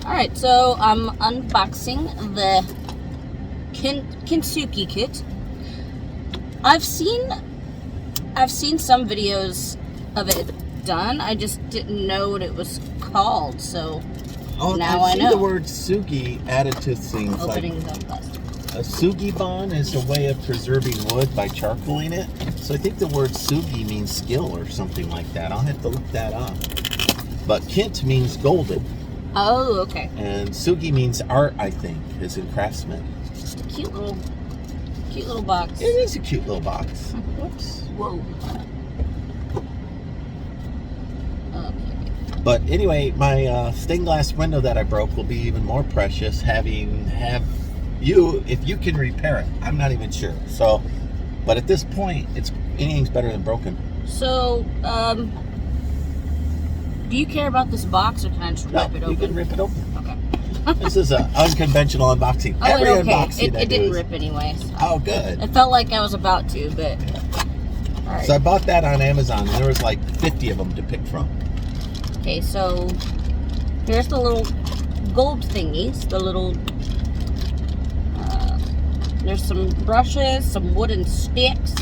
Alright, so I'm unboxing the Kintsugi kit. I've seen some videos of it done. I just didn't know what it was called, so now I know. The word sugi added to things. Opening the plastic. A sugibon is a way of preserving wood by charcoaling it. So I think the word sugi means skill or something like that. I'll have to look that up. But kint means golden. Oh, okay. And sugi means art, I think, as in craftsman. Cute little box. It is a cute little box. Whoops. Whoa. Okay. But anyway, my stained glass window that I broke will be even more precious if you can repair it. I'm not even sure. So, but at this point, anything's better than broken. So, do you care about this box, or can I just rip it open? You can rip it open. Okay. This is an unconventional unboxing. Oh, Every okay. unboxing It didn't rip anyways. Oh, good. It felt like I was about to, but... Yeah. All right. So I bought that on Amazon, and there was like 50 of them to pick from. Okay, so here's the little gold thingies. The little... there's some brushes, some wooden sticks,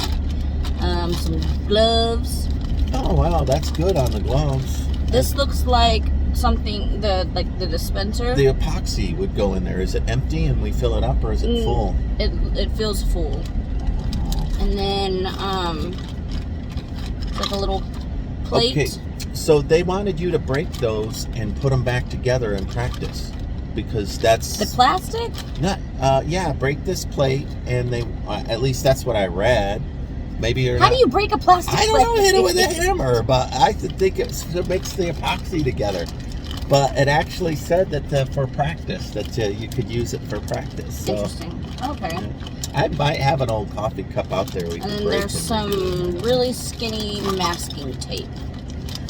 some gloves. Oh, wow, that's good on the gloves. This looks like something, the dispenser. The epoxy would go in there. Is it empty and we fill it up, or is it full? It feels full. And then like a little plate. Okay, so they wanted you to break those and put them back together and practice, because that's the plastic. Not break this plate, and they at least that's what I read. Maybe you're How do you break a plastic plate? I don't know, hit it with a hammer, but I think it makes the epoxy together. But it actually said that for practice, that you could use it for practice. So, interesting. Okay. Yeah. I might have an old coffee cup out there. And then there's some really skinny masking tape.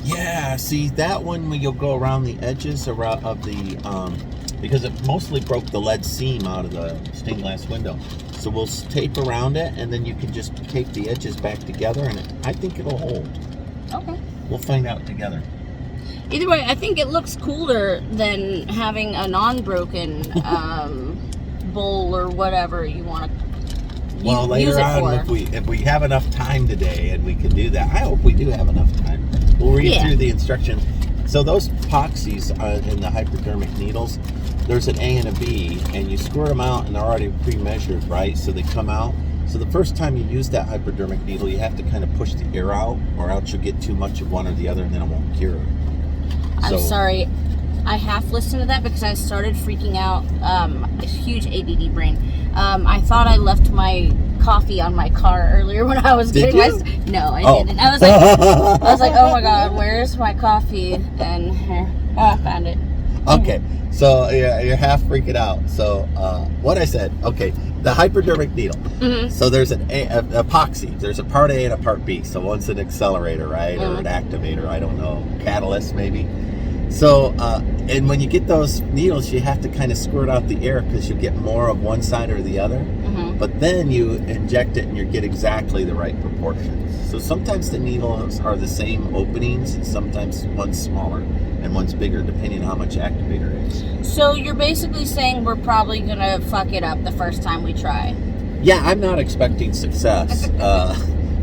Yeah, see that one when you'll go around the edges of the because it mostly broke the lead seam out of the stained glass window. So we'll tape around it, and then you can just tape the edges back together, and I think it'll hold. Okay. We'll find out together. Either way, I think it looks cooler than having a non-broken bowl or whatever you want to Well, later use it on, for. if we have enough time today and we can do that, I hope we do have enough time. We'll read through the instructions. So those epoxies in the hypodermic needles, there's an A and a B, and you squirt them out, and they're already pre-measured, right? So they come out. So the first time you use that hypodermic needle, you have to kind of push the air out, or else you'll get too much of one or the other, and then it won't cure. I'm sorry. I half listened to that because I started freaking out. A huge ADD brain. I thought I left my coffee on my car earlier when I was getting my... No, I didn't. I was like, oh my god, where's my coffee? And here, I found it. Okay, so you're half freaking out. So what I said, okay, the hypodermic needle. Mm-hmm. So there's an epoxy. There's a part A and a part B. So one's an accelerator, right, or an activator. I don't know, catalyst maybe. So and when you get those needles, you have to kind of squirt out the air because you get more of one side or the other. Mm-hmm. But then you inject it and you get exactly the right proportions. So sometimes the needles are the same openings, and sometimes one's smaller and one's bigger, depending on how much activator it is. So you're basically saying we're probably going to fuck it up the first time we try. Yeah, I'm not expecting success.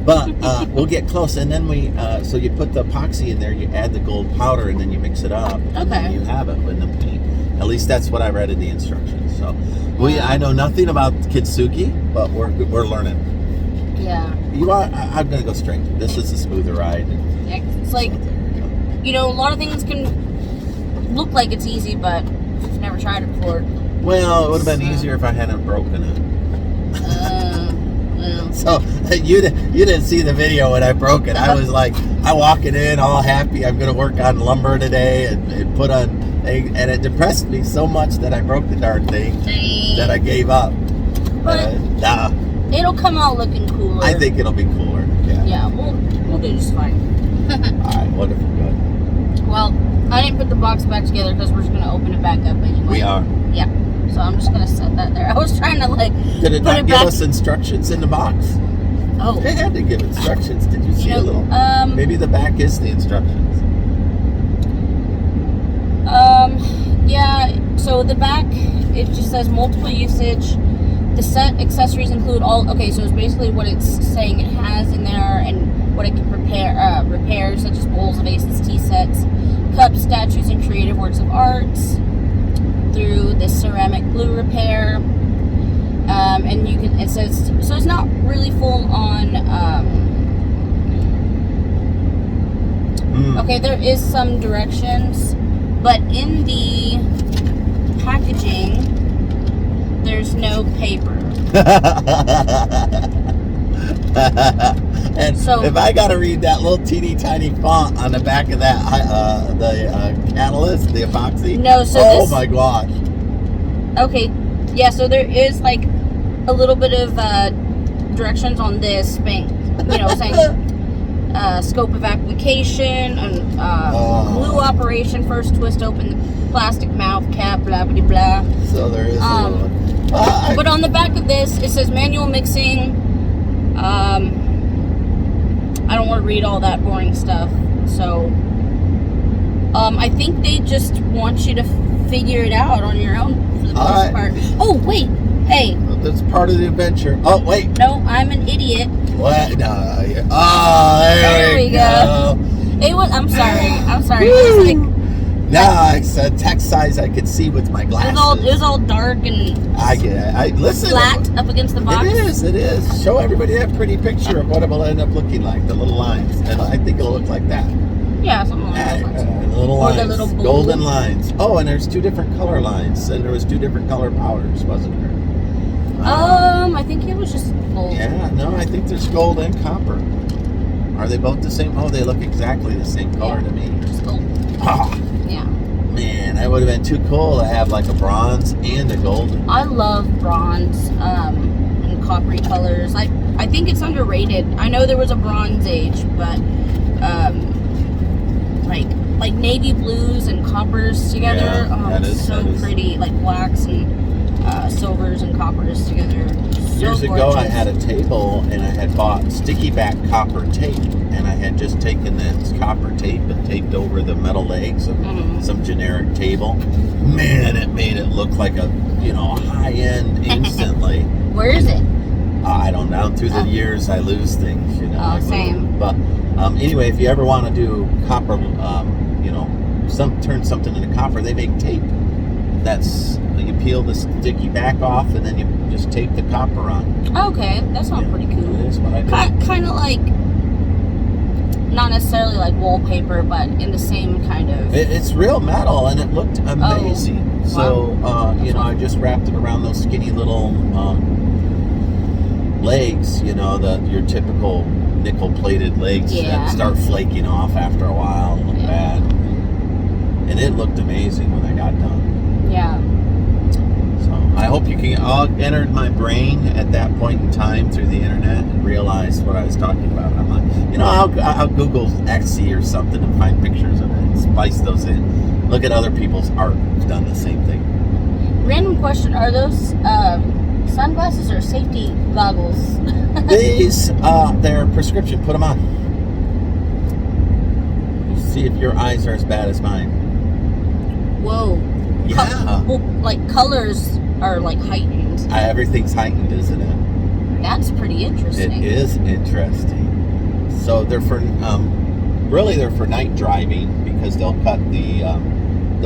But we'll get close, and then so you put the epoxy in there, you add the gold powder, and then you mix it up, and then you have it in the paint. At least that's what I read in the instructions. So I know nothing about Kintsugi, but we're learning. Yeah. I'm gonna go straight. This is a smoother ride. Yeah, it's like, a lot of things can look like it's easy, but if you've never tried it before. Well, it would have been easier if I hadn't broken it. So you didn't see the video when I broke it. I was like, I walking in all happy. I'm gonna work on lumber today and put on, and it depressed me so much that I broke the darn thing that I gave up. But it'll come out looking cooler. I think it'll be cooler. Yeah. Yeah, we'll do just fine. All right, wonderful, good. Well, I didn't put the box back together because we're just gonna open it back up anyway. We are. Yeah. So I'm just gonna set that there. I was trying to Did it not give us instructions in the box? Oh. They had to give instructions. Did you see a little? Maybe the back is the instructions. Yeah. So the back, it just says multiple usage. The set accessories include all. Okay, so it's basically what it's saying it has in there and what it can repair, such as bowls of aces, tea sets, cups, statues, and creative works of art. Through the ceramic glue repair, and you can. It says so. It's not really full on. Okay, there is some directions, but in the packaging, there's no paper. And so, if I gotta read that little teeny tiny font on the back of that, the catalyst, the epoxy. No, so oh my gosh. Okay, yeah. So there is like a little bit of directions on this thing. You know, saying. Scope of application and glue operation. First twist open the plastic mouth cap, blah blah blah. So there is but on the back of this it says manual mixing. I don't want to read all that boring stuff, so I think they just want you to figure it out on your own for the most part. Oh wait, hey, that's part of the adventure. Oh wait, no, I'm an idiot. What? No. Oh, there we go. It was. I'm sorry. It was like. No, it's a text size I could see with my glasses. It was all dark and. I get it. Listen. Flat up against the box. It is. Show everybody that pretty picture of what it will end up looking like. The little lines, and I think it'll look like that. Yeah, something like that. Little lines. Or the little golden lines. Oh, and there's 2 different color lines, and there was 2 different color powders, wasn't there? I think it was just gold. Yeah, no, I think there's gold and copper. Are they both the same? Oh, they look exactly the same color to me. Just gold. Yeah. Man, that would have been too cool to have like a bronze and a gold. I love bronze and coppery colors. I think it's underrated. I know there was a bronze age, but like navy blues and coppers together. It's so pretty. Like blacks and silvers and coppers together. Years ago, I had a table and I had bought sticky back copper tape, and I had just taken this copper tape and taped over the metal legs of some generic table. Man, it made it look like a high end instantly. Where is it? I don't know. Through the years, I lose things. Same. But anyway, if you ever want to do copper, turn something into copper, they make tape. You peel the sticky back off and then you just tape the copper on. Okay, that sounds pretty cool. That is what I do. Kind of like, not necessarily like wallpaper, but in the same kind of. It's real metal and it looked amazing. Oh, so, I just wrapped it around those skinny little legs, your typical nickel-plated legs that start flaking off after a while and look bad. And it looked amazing when I got done. Yeah. So I hope you can all enter my brain at that point in time through the internet and realize what I was talking about. I'm like, I'll Google Etsy or something and find pictures of it and spice those in. Look at other people's art who've done the same thing. Random question: are those sunglasses or safety goggles? These, they're prescription. Put them on. See if your eyes are as bad as mine. Whoa. Yeah. Like colors are like heightened. Everything's heightened, isn't it? That's pretty interesting. It is interesting. So they're for night driving because they'll cut the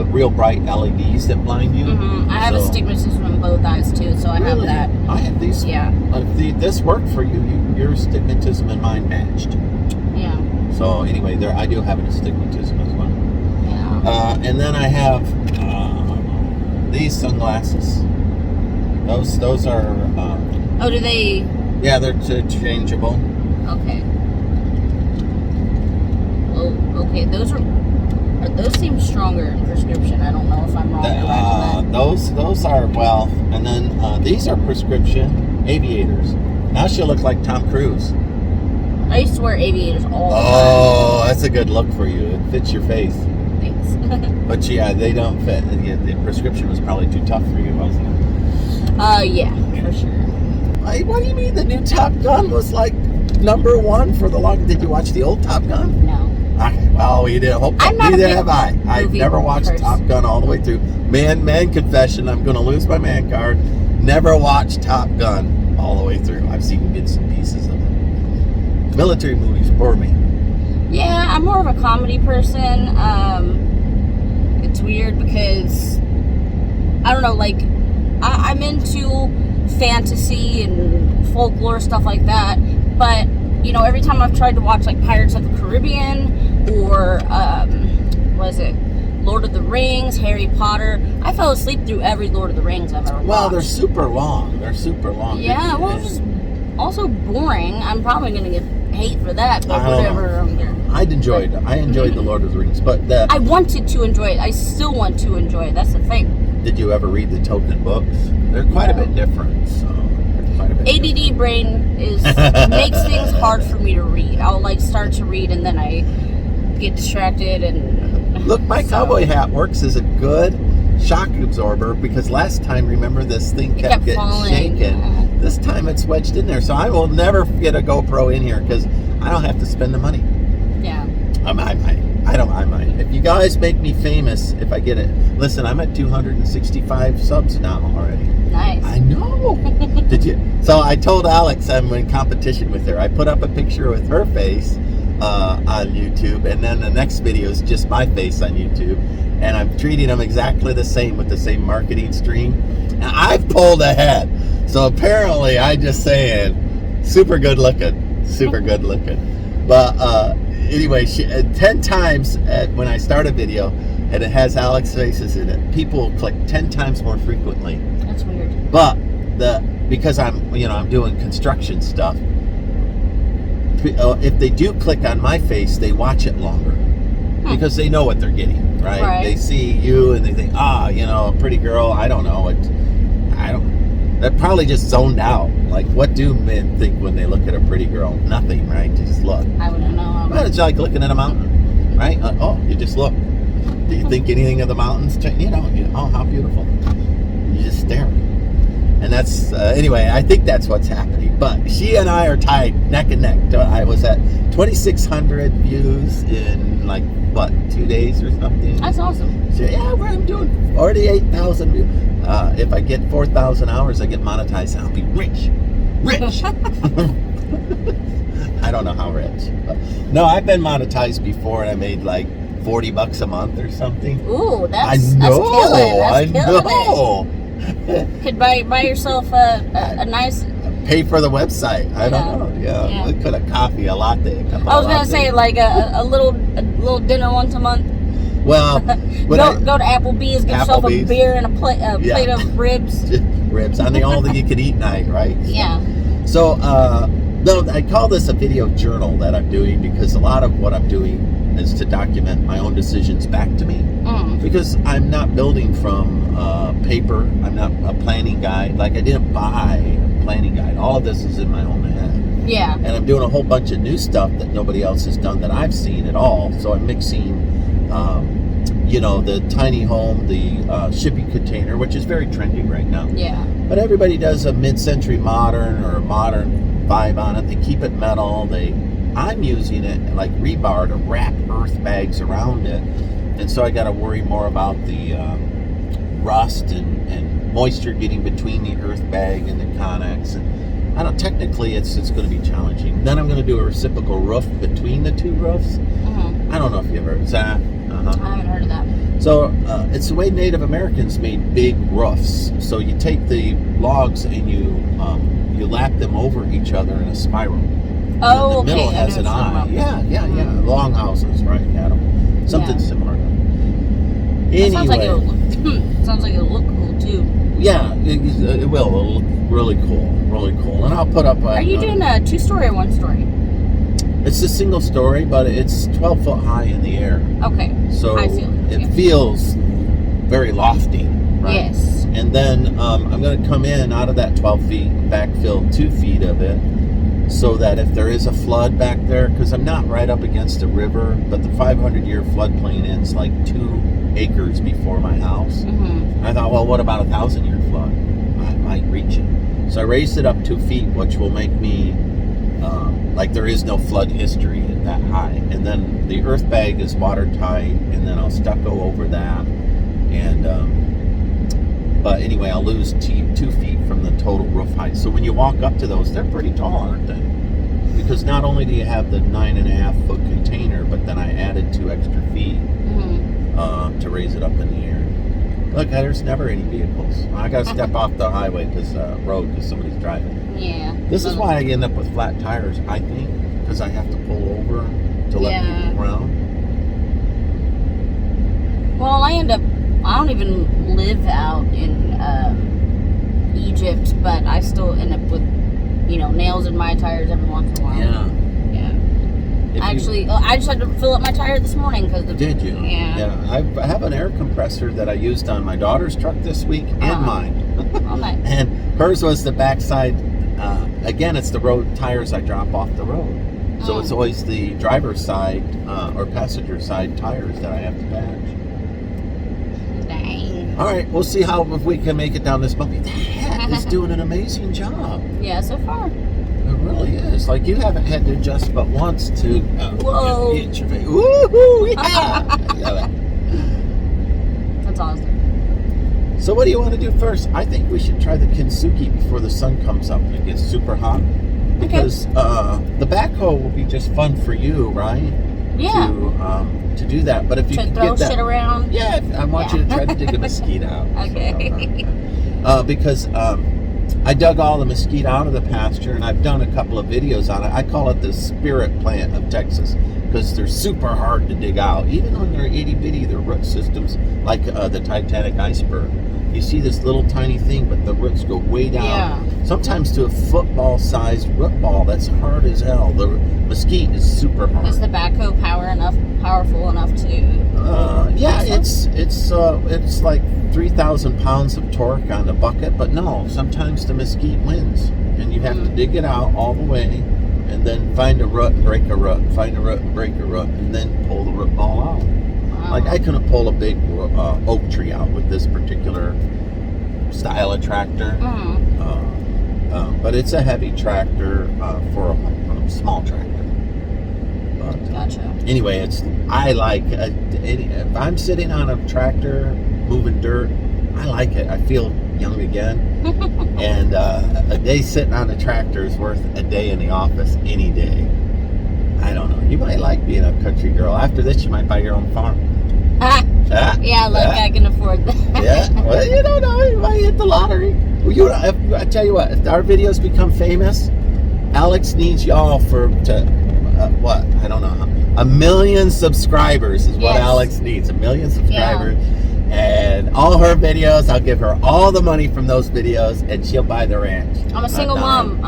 real bright LEDs that blind you. I have astigmatism in both eyes too, so I have that. I have these. Yeah. If this worked for you, your astigmatism and mine matched. Yeah. So anyway, I do have an astigmatism as well. Yeah. And then I have these sunglasses. Those are. Do they? Yeah, they're changeable. Okay. Oh, okay. Those seem stronger in prescription. I don't know if I'm wrong. Those are and then these are prescription aviators. Now she'll look like Tom Cruise. I used to wear aviators all the time. Oh, that's a good look for you. It fits your face. Thanks. But yeah, they don't fit. The prescription was probably too tough for you, wasn't it? Yeah, for sure. What do you mean the new Top Gun was like #1 for the long? Did you watch the old Top Gun? No. Well, you didn't. Neither have I. I've never watched Top Gun all the way through. Man confession. I'm going to lose my man card. Never watched Top Gun all the way through. I've seen bits and pieces of it. Military movies bore me. Yeah, I'm more of a comedy person. It's weird because I don't know. Like, I'm into fantasy and folklore, stuff like that, but you know, every time I've tried to watch like Pirates of the Caribbean or what is it, Lord of the Rings, Harry Potter, I fell asleep through every Lord of the Rings I've ever watched. Well, they're super long. Yeah, well, it's just also boring. I'm probably gonna get hate for that, but whatever. I enjoyed the Lord of the Rings, but I wanted to enjoy it. I still want to enjoy it. That's the thing. Did you ever read the Tolkien books? They're quite a bit different. So ADD brain makes things hard for me to read. I'll like start to read and then I get distracted and look, my cowboy hat works as a good shock absorber because last time, remember, this thing kept getting shaken. Yeah. This time it's wedged in there, so I will never get a GoPro in here because I don't have to spend the money. Yeah. I might. If you guys make me famous, if I get it. Listen, I'm at 265 subs now already. Nice. I know. Did you? So I told Alex I'm in competition with her. I put up a picture with her face on YouTube, and then the next video is just my face on YouTube. And I'm treating them exactly the same with the same marketing stream. And I've pulled ahead. So apparently, I just saying, super good looking. But anyway, 10 times when I start a video and it has Alex's faces in it, people click 10 times more frequently. That's weird. But because I'm doing construction stuff, if they do click on my face, they watch it longer because they know what they're getting, right? They see you and they think, a pretty girl. I don't know. They're probably just zoned out. Like, what do men think when they look at a pretty girl? Nothing, right? You just look. I wouldn't know. Well, it's like looking at a mountain, right? You just look. Do you think anything of the mountains? How beautiful. You just stare. And that's, anyway, I think that's what's happening. But she and I are tied neck and neck. I was at 2,600 views in, 2 days or something. That's awesome. So, I'm doing 48,000 views. If I get 4,000 hours, I get monetized. I'll be rich. I don't know how rich. But, no, I've been monetized before, and I made $40 a month or something. Ooh, that's killing. I know. Could buy yourself a nice. Pay for the website. I don't know. Yeah. Could a coffee, a latte. I was gonna say a little dinner once a month. Well, go to Applebee's, get yourself a beer and a plate of ribs. Ribs on the all-you-can-eat night, right? Yeah. So, no, I call this a video journal that I'm doing because a lot of what I'm doing is to document my own decisions back to me. Because I'm not building from paper. I'm not a planning guide. I didn't buy a planning guide. All of this is in my own head. Yeah. And I'm doing a whole bunch of new stuff that nobody else has done that I've seen at all. So I'm mixing the tiny home, the shipping container, which is very trendy right now. Yeah. But everybody does a mid-century modern or a modern vibe on it. They keep it metal. I'm using it like rebar to wrap earth bags around it. And so I got to worry more about the rust and moisture getting between the earth bag and the connex. And I don't. Technically, it's going to be challenging. Then I'm going to do a reciprocal roof between the two roofs. I don't know if you ever heard that. I haven't heard of that. So it's the way Native Americans made big roofs. So you take the logs and you lap them over each other in a spiral. Oh, and the middle has an eye. Yeah. Long houses, right? Something similar. Anyway, sounds like it'll look cool too. Yeah, it will. It'll look really cool. And I'll put up. Are you doing a 2-story or 1-story? It's a single story, but it's 12 foot high in the air. Okay. So it feels very lofty, right? Yes. And then I'm going to come in out of that 12 feet, backfill 2 feet of it, so that if there is a flood back there, because I'm not right up against a river, but the 500-year floodplain ends 2 acres before my house. I thought, well, what about a 1,000-year flood? I might reach it. So I raised it up 2 feet, which will make me Like there is no flood history that high. And then the earth bag is watertight, and then I'll stucco over that. And but anyway, I'll lose 2 feet from the total roof height. So when you walk up to those, they're pretty tall, aren't they? Because not only do you have the 9.5 foot container, but then I added 2 extra feet to raise it up in the air. Look, there's never any vehicles. I got to step off the highway road because somebody's driving. Yeah. This is why I end up with flat tires, I think, because I have to pull over to let people around. Well, I don't even live out in Egypt, but I still end up with, nails in my tires every once in a while. Yeah. Actually, I just had to fill up my tire this morning because Did you? Yeah. I have an air compressor that I used on my daughter's truck this week and mine. Oh, nice. And hers was the backside. Again, it's the road tires I drop off the road. So it's always the driver's side or passenger side tires that I have to patch. Dang. All right, we'll see if we can make it down this bumpy. That is doing an amazing job. Yeah, so far. It really is. Like you haven't had to adjust but once to Whoa. hit your face. Woohoo! Yeah. That's awesome. So what do you want to do first? I think we should try the Kintsugi before the sun comes up and it gets super hot. Because the backhoe will be just fun for you, right? Yeah. To do that. But if you to can throw get that, shit around. yeah, I want you to try to dig a mesquite out. Okay. Because I dug all the mesquite out of the pasture, and I've done a couple of videos on it. I call it the spirit plant of Texas because they're super hard to dig out. Even when they're itty bitty, they're root systems like the Titanic iceberg. You see this little tiny thing, but the roots go way down. Yeah. Sometimes to a football-sized root ball. That's hard as hell. The mesquite is super hard. Is the backhoe powerful enough to? Yeah, it's like 3,000 pounds of torque on the bucket, but no, sometimes the mesquite wins, and you have to dig it out all the way, and then find a root, break a root, find a root, break a root, and then pull the root ball out. Wow. Like I couldn't pull a big oak tree out with this particular style of tractor, but it's a heavy tractor for a small tractor. Gotcha. Anyway, if I'm sitting on a tractor moving dirt, I like it. I feel young again. And a day sitting on a tractor is worth a day in the office any day. I don't know. You might like being a country girl. After this, you might buy your own farm. Yeah, I can afford that. Yeah. Well, you don't know. You might hit the lottery. Well, I tell you what, if our videos become famous, Alex needs y'all what? I don't know. 1 million subscribers is what Alex needs. 1 million subscribers. Yeah. And all her videos, I'll give her all the money from those videos, and she'll buy the ranch. I'm a single mom.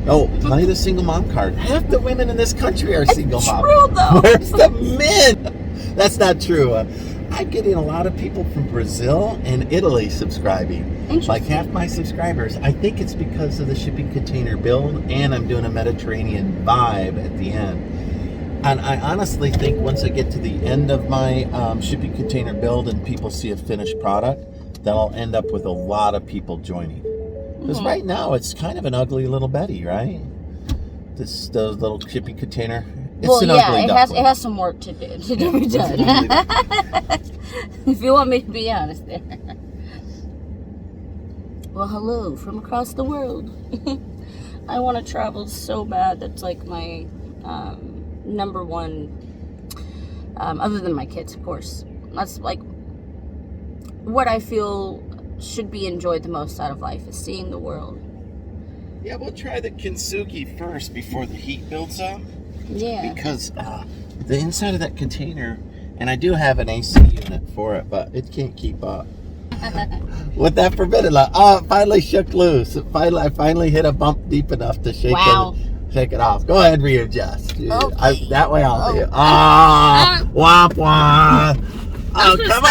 Oh, play the single mom card. Half the women in this country are single moms. True, though. Where's the men? That's not true. I'm getting a lot of people from Brazil and Italy subscribing. Like half my subscribers. I think it's because of the shipping container build, and I'm doing a Mediterranean vibe at the end. And I honestly think once I get to the end of my shipping container build and people see a finished product, that I'll end up with a lot of people joining. Because right now it's kind of an ugly little Betty, right? The little shipping container. It's it has some work to do to be done. If you want me to be honest there. Well, hello from across the world. I want to travel so bad. That's like my number one, other than my kids, of course. That's like what I feel should be enjoyed the most out of life, is seeing the world. Yeah, we'll try the Kintsugi first before the heat builds up. Yeah. Because the inside of that container, and I do have an AC unit for it, but it can't keep up. With that forbidden law. Oh, it finally shook loose. I finally hit a bump deep enough to shake it off. Go ahead and readjust. Okay. That way I'll do it. Ah, womp womp. Oh, come on.